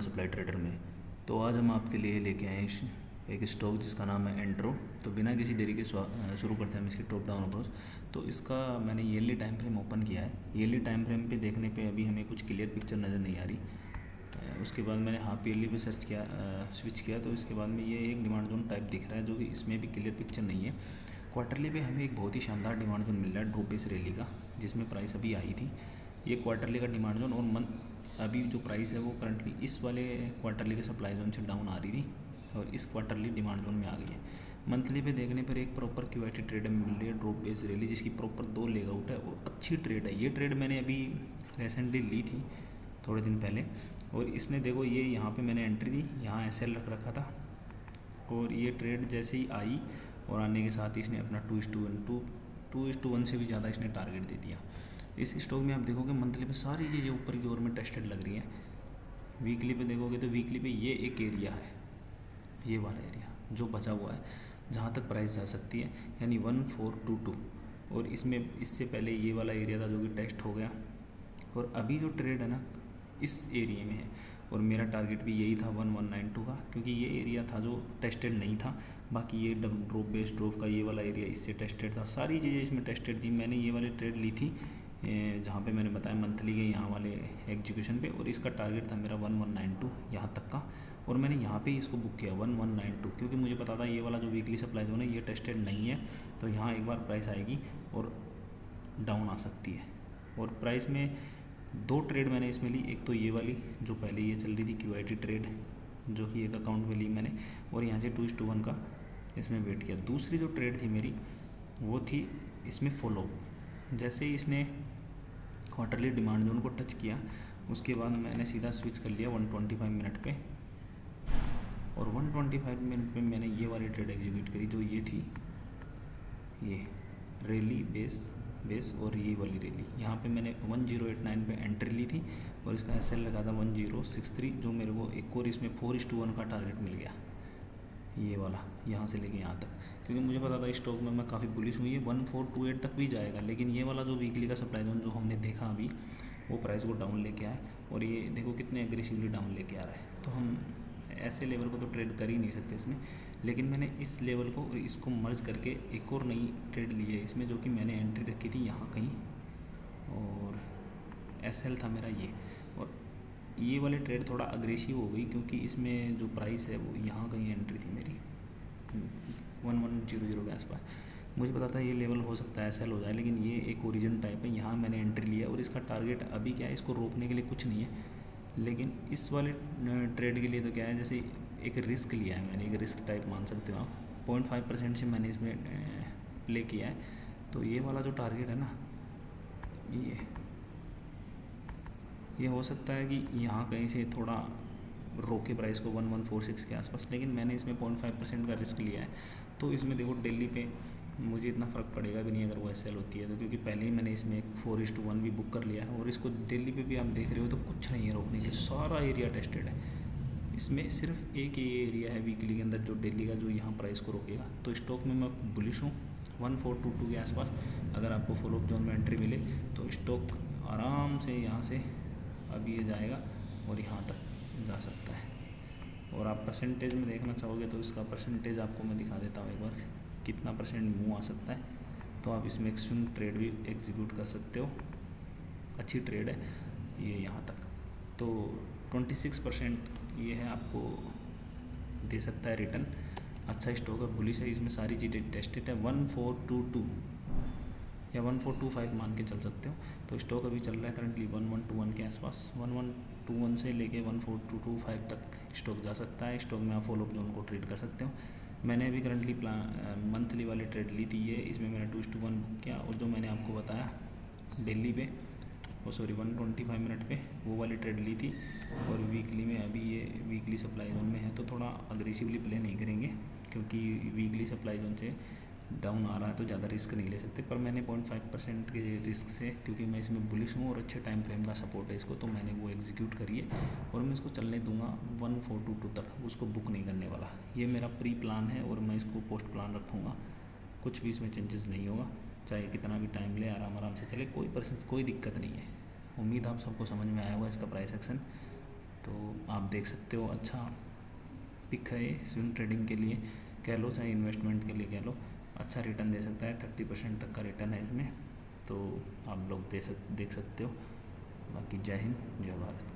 Supply trader में। तो आज हम आपके लिए लेके आए एक स्टॉक जिसका नाम है एंट्रो। तो बिना किसी देरी के शुरू करते हैं हम इसकी टॉप डाउन अप्रोच। तो इसका मैंने ईयरली टाइम फ्रेम ओपन किया है। ईयरली टाइम फ्रेम पे देखने पे अभी हमें कुछ क्लियर पिक्चर नज़र नहीं आ रही। उसके बाद मैंने हाफ ईयरली पे सर्च किया, स्विच किया, तो इसके बाद में ये एक डिमांड जोन टाइप दिख रहा है, जो कि इसमें भी क्लियर पिक्चर नहीं है। क्वार्टरली पे हमें एक बहुत ही शानदार डिमांड जोन मिल रहा है ड्रॉप बेस रैली का, जिसमें प्राइस अभी आई थी। ये क्वार्टरली का डिमांड जोन, और अभी जो प्राइस है वो करंटली इस वाले क्वार्टरली के सप्लाई जोन से डाउन आ रही थी और इस क्वार्टरली डिमांड जोन में आ गई है। मंथली पे देखने पर एक प्रॉपर क्यूआईटी ट्रेड में मिल रही है ड्रॉप बेस रैली, जिसकी प्रॉपर 2 लेग आउट है और अच्छी ट्रेड है। ये ट्रेड मैंने अभी रिसेंटली ली थी थोड़े दिन पहले, और इसने देखो ये यहाँ पे मैंने एंट्री दी, यहाँ एसएल रख रखा था, और ये ट्रेड जैसे ही आई और आने के साथ ही इसने अपना 2:1 से भी ज़्यादा इसने टारगेट दे दिया। इस स्टॉक में आप देखोगे मंथली पे सारी चीज़ें ऊपर की ओर में टेस्टेड लग रही हैं। वीकली पे देखोगे तो वीकली पे ये एक एरिया है, ये वाला एरिया जो बचा हुआ है जहाँ तक प्राइस जा सकती है, यानी 1422, और इसमें इससे पहले ये वाला एरिया था जो कि टेस्ट हो गया, और अभी जो ट्रेड है ना इस एरिया में है, और मेरा टारगेट भी यही था 1192 का, क्योंकि ये एरिया था जो टेस्टेड नहीं था। बाकी ये ड्रॉप बेस ड्रॉप का ये वाला एरिया इससे टेस्टेड था, सारी चीज़ें इसमें टेस्टेड थी। मैंने ये वाली ट्रेड ली थी जहाँ पे मैंने बताया मंथली के यहाँ वाले एग्जीक्यूशन पे, और इसका टारगेट था मेरा 1192 यहाँ तक का, और मैंने यहाँ पे इसको बुक किया 1192, क्योंकि मुझे पता था ये वाला जो वीकली सप्लाई जोन है ये टेस्टेड नहीं है, तो यहाँ एक बार प्राइस आएगी और डाउन आ सकती है। और प्राइस में 2 ट्रेड मैंने इसमें ली, एक तो ये वाली जो पहले ये चल रही थी क्यूआईटी ट्रेड, जो कि एक अकाउंट में ली मैंने, और यहाँ से 2:1 का इसमें वेट किया। दूसरी जो ट्रेड थी मेरी वो थी इसमें फॉलो, जैसे ही इसने क्वार्टरली डिमांड जोन को टच किया उसके बाद मैंने सीधा स्विच कर लिया 125 मिनट पे, और 125 मिनट पे मैंने ये वाली ट्रेड एग्जीक्यूट करी, जो ये थी, ये रैली बेस और ये वाली रैली। यहाँ पे मैंने 1089 पे एंट्री ली थी और इसका एसएल लगा था 1063, जो मेरे को एक और इसमें 4:1 का टारगेट मिल गया, ये वाला यहाँ से लेके यहाँ तक, क्योंकि मुझे पता था स्टॉक में मैं काफ़ी बुलिश हुई है, 1428 तक भी जाएगा। लेकिन ये वाला जो वीकली का सप्लाई जोन जो हमने देखा अभी, वो प्राइस को डाउन लेके आए, और ये देखो कितने एग्रेसिवली डाउन लेके आ रहा है। तो हम ऐसे लेवल को तो ट्रेड कर ही नहीं सकते इसमें, लेकिन मैंने इस लेवल को और इसको मर्ज करके एक और नई ट्रेड ली है इसमें, जो कि मैंने एंट्री रखी थी यहाँ कहीं, और एसएल था मेरा ये, और ये वाली ट्रेड थोड़ा अग्रेसिव हो गई क्योंकि इसमें जो प्राइस है वो यहाँ कहीं एंट्री थी मेरी 1100 के आसपास। मुझे पता था ये लेवल हो सकता है एसएल हो जाए, लेकिन ये एक ओरिजिन टाइप है, यहाँ मैंने एंट्री लिया, और इसका टारगेट अभी क्या है, इसको रोकने के लिए कुछ नहीं है। लेकिन इस वाले ट्रेड के लिए तो क्या है, जैसे एक रिस्क लिया है मैंने, एक रिस्क टाइप मान सकते हो आप, 0.5% से मैंने इसमें प्ले किया है। तो ये वाला जो टारगेट है ना, ये हो सकता है कि यहाँ कहीं से थोड़ा रोके प्राइस को 1146 के आसपास, लेकिन मैंने इसमें 0.5% का रिस्क लिया है। तो इसमें देखो दिल्ली पे मुझे इतना फ़र्क पड़ेगा भी नहीं अगर वो एसएल होती है तो, क्योंकि पहले ही मैंने इसमें एक 4:1 भी बुक कर लिया है, और इसको दिल्ली पे भी आप देख रहे हो तो कुछ नहीं है रोकने के लिए, सारा एरिया टेस्टेड है। इसमें सिर्फ एक ये एरिया है वीकली के अंदर जो दिल्ली का, जो यहाँ प्राइस को रोकेगा। तो स्टॉक में मैं बुलिश हूँ 1422 के आसपास। अगर आपको फॉलोअप जोन में एंट्री मिले तो स्टॉक आराम से यहाँ से अभी ये जाएगा और यहाँ तक जा सकता है। और आप परसेंटेज में देखना चाहोगे तो इसका परसेंटेज आपको मैं दिखा देता हूँ एक बार, कितना परसेंट मूव आ सकता है। तो आप इसमें एक स्विंग ट्रेड भी एग्जीक्यूट कर सकते हो, अच्छी ट्रेड है ये यहाँ तक। तो 26% ये है, आपको दे सकता है रिटर्न। अच्छा स्टॉक है, बुलिश है, इसमें सारी चीज़ें टेस्टेड है। 1422 या 1425 मान के चल सकते हो। तो स्टॉक अभी चल रहा है करंटली 1121 के आसपास, 1121 से लेके 14225 तक स्टॉक जा सकता है। स्टॉक में आप फॉलोअप जोन को ट्रेड कर सकते हो। मैंने अभी करंटली मंथली वाली ट्रेड ली थी ये, इसमें मैंने 2:1 बुक किया, और जो मैंने आपको बताया दिल्ली पे, 125 मिनट पे वो वाली ट्रेड ली थी। और वीकली में अभी ये वीकली सप्लाई जोन में है, तो थोड़ा अग्रेसिवली प्ले नहीं करेंगे, क्योंकि वीकली सप्लाई जोन से डाउन आ रहा है तो ज़्यादा रिस्क नहीं ले सकते। पर मैंने 0.5% के रिस्क से, क्योंकि मैं इसमें बुलिश हूँ और अच्छे टाइम फ्रेम का सपोर्ट है इसको, तो मैंने वो एग्जीक्यूट करी है, और मैं इसको चलने दूंगा 1422 तक, उसको बुक नहीं करने वाला। ये मेरा प्री प्लान है और मैं इसको पोस्ट प्लान रखूँगा, कुछ भी इसमें चेंजेस नहीं होगा, चाहे कितना भी टाइम ले, आराम आराम से चले, कोई दिक्कत नहीं है। उम्मीद आप सबको समझ में आया होगा इसका प्राइस एक्शन। तो आप देख सकते हो, अच्छा पिक है ये स्विंग ट्रेडिंग के लिए कह लो, चाहे इन्वेस्टमेंट के लिए कह लो, अच्छा रिटर्न दे सकता है। 30% तक का रिटर्न है इसमें, तो आप लोग देख सकते हो। बाकी जय हिंद, जय भारत।